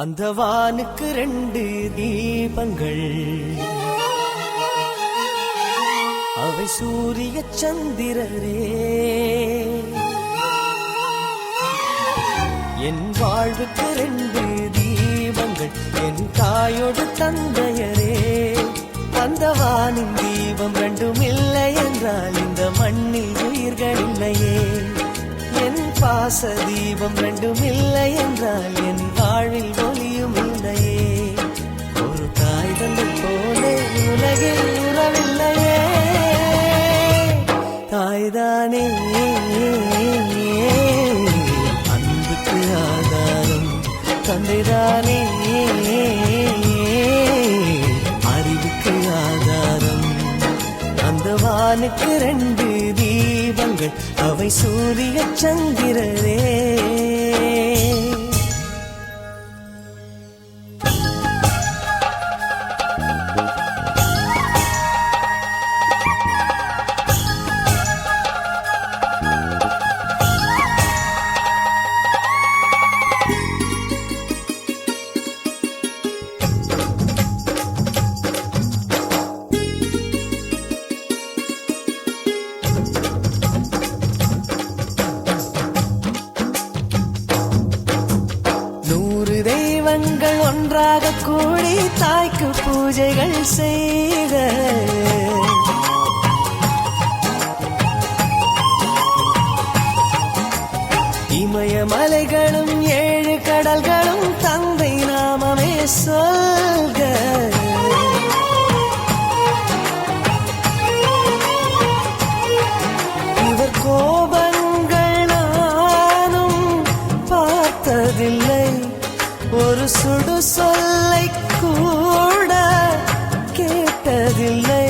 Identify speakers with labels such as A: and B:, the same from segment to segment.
A: அந்த வானுக்கு 2 தீபங்கள், அவை சூரிய சந்திரரே. என் வாழ்வுக்கு 2 தீபங்கள், என் தாயோடு தந்தையரே. அந்த வானின் தீபம் 2ம் இல்லை என்றால் இந்த மண்ணில் உயிர்கள் இல்லையே. என் பாச தீபம் 2ம் இல்லை என்றால் என் வாழ்வில் ஒளியும் இல்லையே. ஒரு தாய் தந்தை போலே உலகில் உறவில்லையே. தாய்தானே அன்புக்கு ஆதாரம், தந்தைதானே அறிவுக்கு ஆதாரம். அந்த வானுக்கு 2 தீபங்கள், அவை சூரிய சந்திரரே. தெய்வங்கள் ஒன்றாக கூடி தாய்க்கு பூஜைகள் செய்த இமயமலைகளும் 7 கடல்களும் தந்தை நாமமே சொல்க. இவர் கோபங்கள் நானும் பார்த்ததில்லை, ஒரு சுடு சொல்லை கூட கேட்டதில்லை.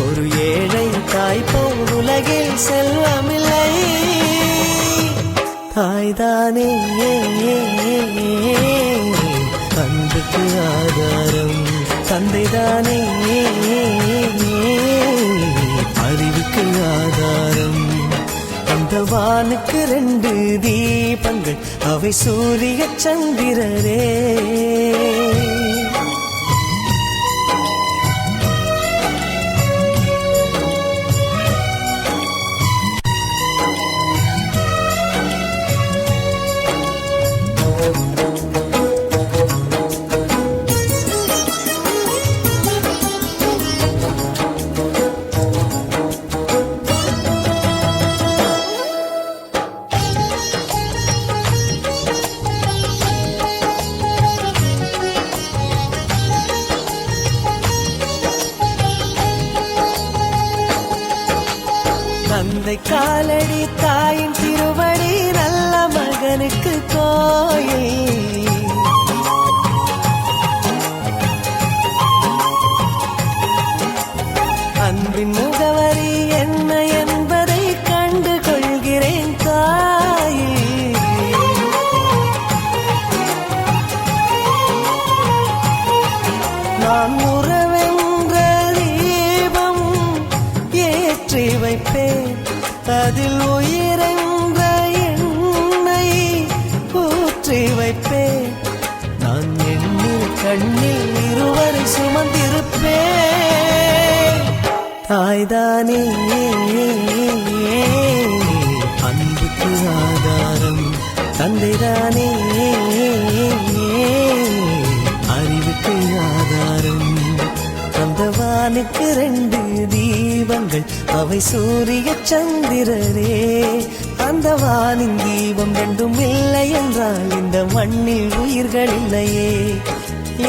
A: ஒரு ஏழை தாய் போல் உலகில் செல்வமில்லை. தாய்தானே அன்புக்கு ஆதாரம், தந்தைதானே அறிவுக்கு ஆதாரம். அந்த வானுக்கு 2 தீபங்கள், அவை சூரிய சந்திரரே. தந்தை காலடி தாயின் திருவடி, நல்ல மகனுக்கு கோயில். அன்பின் முகவரி என்ன என்பதை கண்டு கொள்கிறேன் தாயே. நான் உறவென்ற தீபம் ஏற்றி வைப்பேன், அதில் உயிரென்ற எண்ணெய் ஊற்றி வைப்பேன். நான் எண்ணில் கண்ணில் இருவரை சுமந்திருப்பேன். தாய்தானே அன்புக்கு ஆதாரம், தந்தைதானே அறிவுக்கு ஆதாரம். அந்த வானுக்கு 2 தீபங்கள், அவை சூரிய சந்திரரே. அந்த வானின் தீபம் 2ம் இல்லை என்றால் இந்த மண்ணில் உயிர்கள் இல்லையே.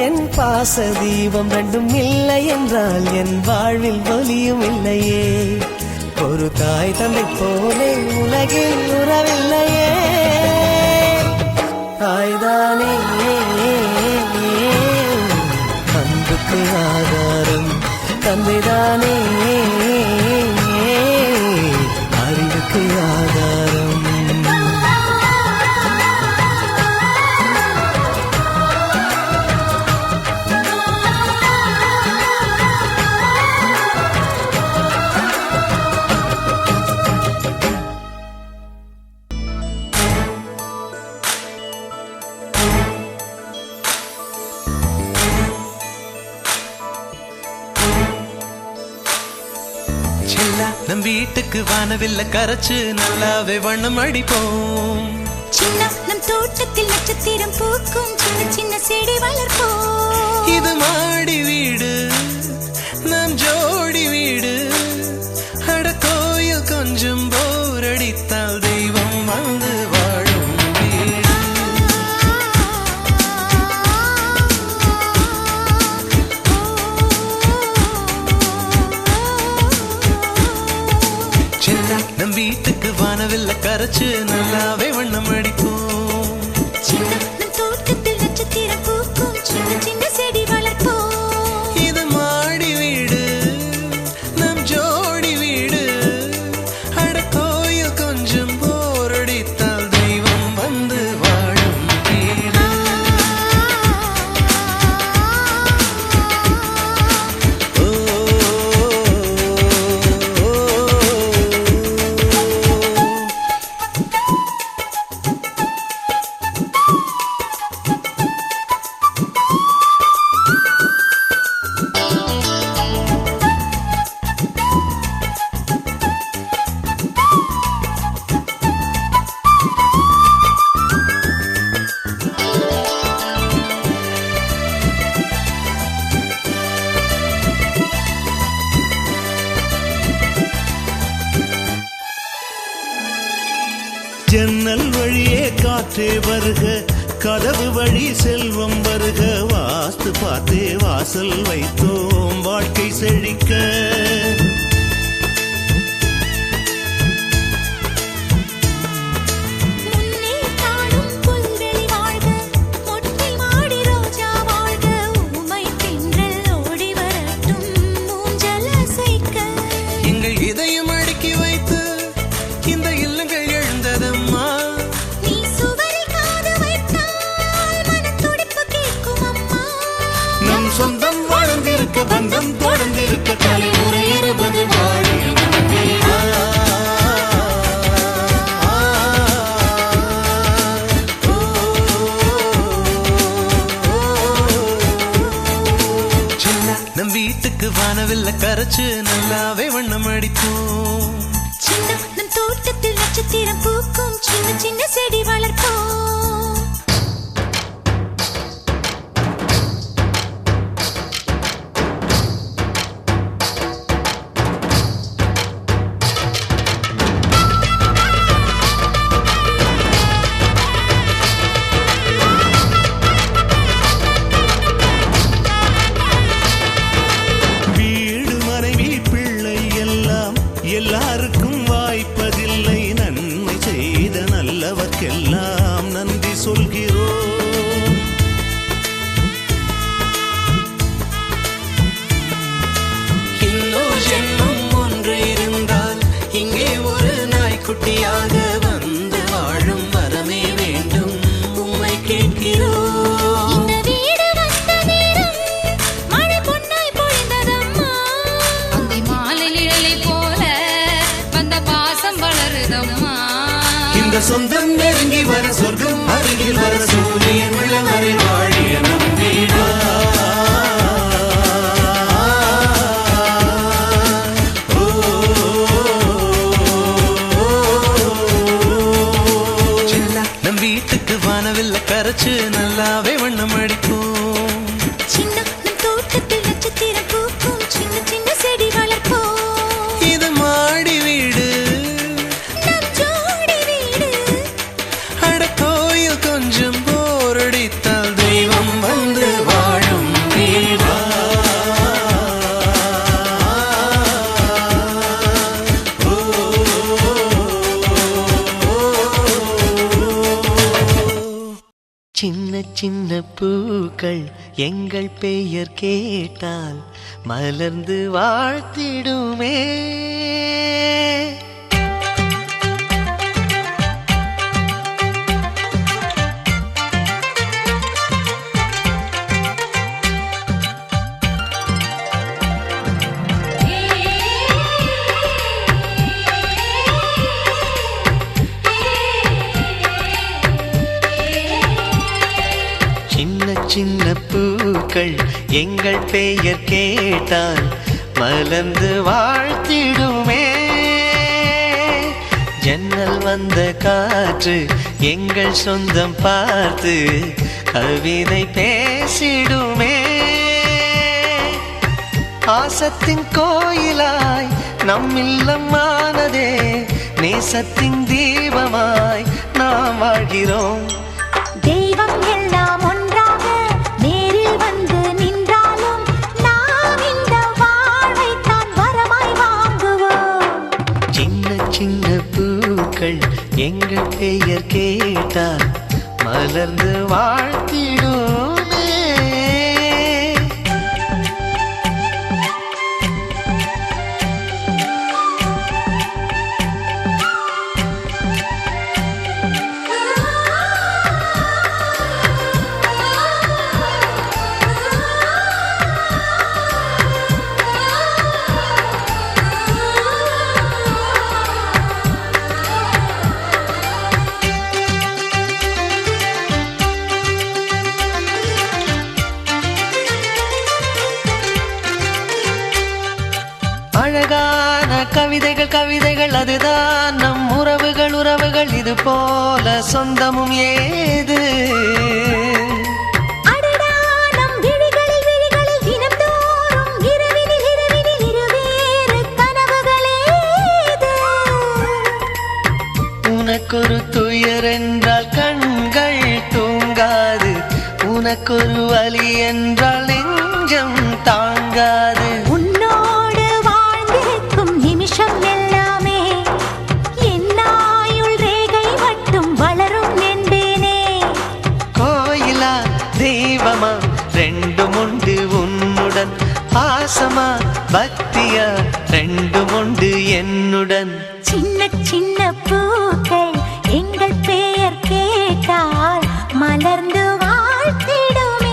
A: என் பாச தீபம் 2ம் இல்லை என்றால் என் வாழ்வில் ஒளியும் இல்லையே. ஒரு தாய் தந்தை போலே உலகில் உறவில்லையே. தாய்தானே அன்புக்கு ஆதாரம், தந்தைதானே அறிவுக்கு ஆதாரம். வீட்டுக்கு வானவில்ல கரைச்சு நல்லாவே வண்ணம் அடிப்போம்.
B: சின்ன நம் தோட்டத்தில் நட்சத்திரம் பூக்கும், சின்ன சின்ன செடி வளர்ப்போம்.
A: இது மாடி வீடு நம் ஜோடி வீடு, அட கோயில் கொஞ்சம் போர் அடித்தால் தெய்வம் வந்து வாழும் வீடு. சின்ன நம் வீட்டுக்கு வானவில்ல கரைச்சு நல்லாவே வண்ணம் அடிப்போம்.
B: சின்ன நம் தோட்டத்தில் நட்சத்திரம் பூக்கும், சின்ன சின்ன செடி வளர்ப்போம்.
A: இது மாடி வீடு நம் ஜோடி வீடு, அட கோயில் கொஞ்சம் போர் அடித்தால் தெய்வம் வந்து வாழும் வீடு. ஓ,
C: ஜன்னல் வழியே காற்றே வருக, கதவு வழி செல்வம் வருக, வாஸ்து பார்த்தே வாசல் வைத்தோம் வாழ்க்கை செழிக்க.
B: முன்னே காணும் புல்வெளி வாழ்க, மொட்டை மாடி ரோஜா வாழ்க, ஊமை தென்றல் ஓடி வரட்டும் ஊஞ்சல் அசைக்க.
A: எங்கள் இதயம் அடுக்கி வைத்து இந்த இல்லங்கள் எழுந்ததம்மா.
B: நீ சுவரில் காது வைத்தால் மனத்துடிப்பு கேட்கும் அம்மா.
C: நம் சொந்தம் வாழ்ந்திருக்க, பந்தம் தொடர்ந்திருக்க, தலைமுறை 20 வாழிய நம் வீடு.
A: சின்ன நம் வீட்டுக்கு வானவில்ல கரைச்சு நல்லாவே வண்ணம் அடிப்போம்.
B: சின்ன நம் தோட்டத்தில் நட்சத்திரம் பூக்கும், சின்ன சின்ன செடி வளர்ப்போம்.
C: வீடு மனைவி பிள்ளை எல்லாம் எல்லாருக்கும் வாய்ப்பதில்லை, நன்மை செய்த நல்லவர்க்கெல்லாம் நன்றி சொல்கிறோம்.
A: இன்னொரு ஜென்மம் ஒன்று இருந்தால் இங்கே ஒரு நாய்க்குட்டியாக வந்து வாழும் வரமே வேண்டும் உம்மை கேட்கிறோம்.
B: இந்த வீடு வந்த நேரம் மழை பொன்னாய் பொழிந்ததம்மா.
D: அந்தி மாலை நிழலை போல வந்த பாசம் வளருதம்மா.
C: இந்த சொந்தம் நெருங்கி வர, சொர்க்கம் அருகில் வர, சூரியன் உள்ள வரை வாழிய நம் வீடு.
A: சின்ன நம் வீட்டுக்கு வானவில்ல கரைச்சு நல்லாவே வண்ணம் அடிப்போம்.
B: சின்ன நம் தோட்டத்தில் நட்சத்திரம் பூக்கும், சின்ன சின்ன செடி வளர்ப்போம்.
A: இது மாடி வீடு
B: நம் ஜோடி வீடு,
A: அட கோயில் கொஞ்சம் போர் அடித்தால் தெய்வம் வந்து வாழும் வீடு. சின்ன சின்ன பூக்கள் எங்கள் பெயர் கேட்டால் மலர்ந்து வாழ்த்திடுமே. சின்ன பூக்கள் எங்கள் பெயர் கேட்டால் மலர்ந்து வாழ்த்திடுமே. ஜன்னல் வந்த காற்று எங்கள் சொந்தம் பார்த்து கவிதை பேசிடுமே. ஆசத்தின் கோயிலாய் நம் இல்லமானதே, நேசத்தின் தீபமாய் நாம் வாழ்கிறோம்.
B: தெய்வம் எல்லாம் ஒன்றாக நேரில் வந்து நின்றாலும் நாம் இந்த வாழ்வைத்தான் வரமாய் வாங்குவோம்.
A: சின்ன சின்ன பூக்கள் எங்கள் பெயர் கேட்டால் மலர்ந்து வாழ்த்திடுமே. அழகான கவிதைகள் கவிதைகள் அதுதான் நம் உறவுகள் உறவுகள், இது போல சொந்தமும் ஏது.
B: அடடா, நம் விழிகளில் விழிகளில் தினம்தோறும் இரவினில் இரவினில் இருவேறு கனவுகளேது.
A: உனக்கொரு துயர் என்றால் கண்கள் தூங்காது, உனக்கொரு வலி என்றால் நெஞ்சம் தாங்காது.
B: உன்னோடு வாழ்ந்திருக்கும் நிமிஷம் எல்லாமே என்னாயுள் ரேகை மட்டும் வளரும் என்பேனே.
A: கோயிலா தெய்வமா ரெண்டும் உண்டு உன்னுடன், பாசமா பக்தியா ரெண்டும் உண்டு என்னுடன்.
B: சின்ன சின்ன பூக்கள் எங்கள் பெயர் கேட்டால் மலர்ந்து வாழ்த்திடுமே.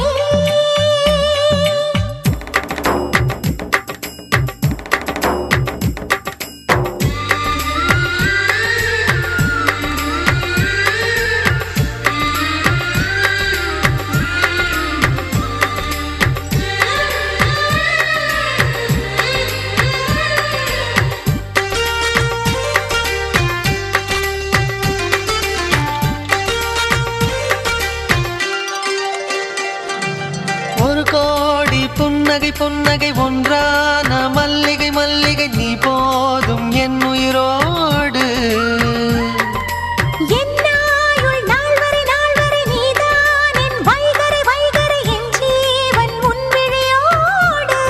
A: ஒரு கோடி புன்னகை புன்னகை ஒன்றான மல்லிகை மல்லிகை நீ போதும் என் உயிரோடு.
B: என்னாயுள் நாள் வரை நீதான் என் வைகரை வைகரை, என் ஜீவன் உன் விழியோடு.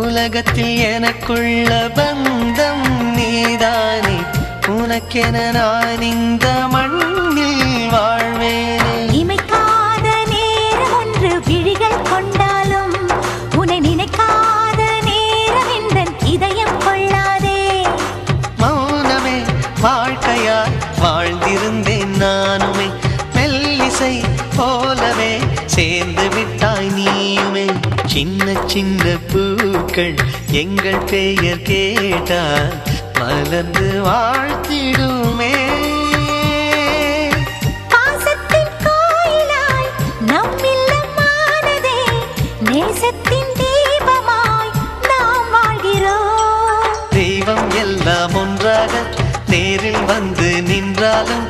A: உலகத்தில் எனக்குள்ள பந்தம் நீதானே, உனக்கென நான் இந்த மண்ணில் வாழ்வேனே.
B: இமைக்காத நேரம் ஒன்று விழிகள் கொண்டாலும் உன்னை நினைக்காத நேரம் எந்தன் இதயம் கொள்ளாதே.
A: மௌனமே வாழ்க்கையாய் வாழ்ந்திருந்தேன் நானுமே, மெல்லிசை போலவே சேர்ந்து விட்டாய் நீயுமே. சின்ன சின்ன பூக்கள் எங்கள் பெயர் கேட்டால் மலர்ந்து வாழ்த்திடுமே.
B: பாசத்தின் கோயிலாய் நம் இல்லமானதே, நேசத்தின் தீபமாய் நாம் வாழ்கிறோம்.
A: தெய்வம் எல்லாம் ஒன்றாக நேரில் வந்து நின்றாலும்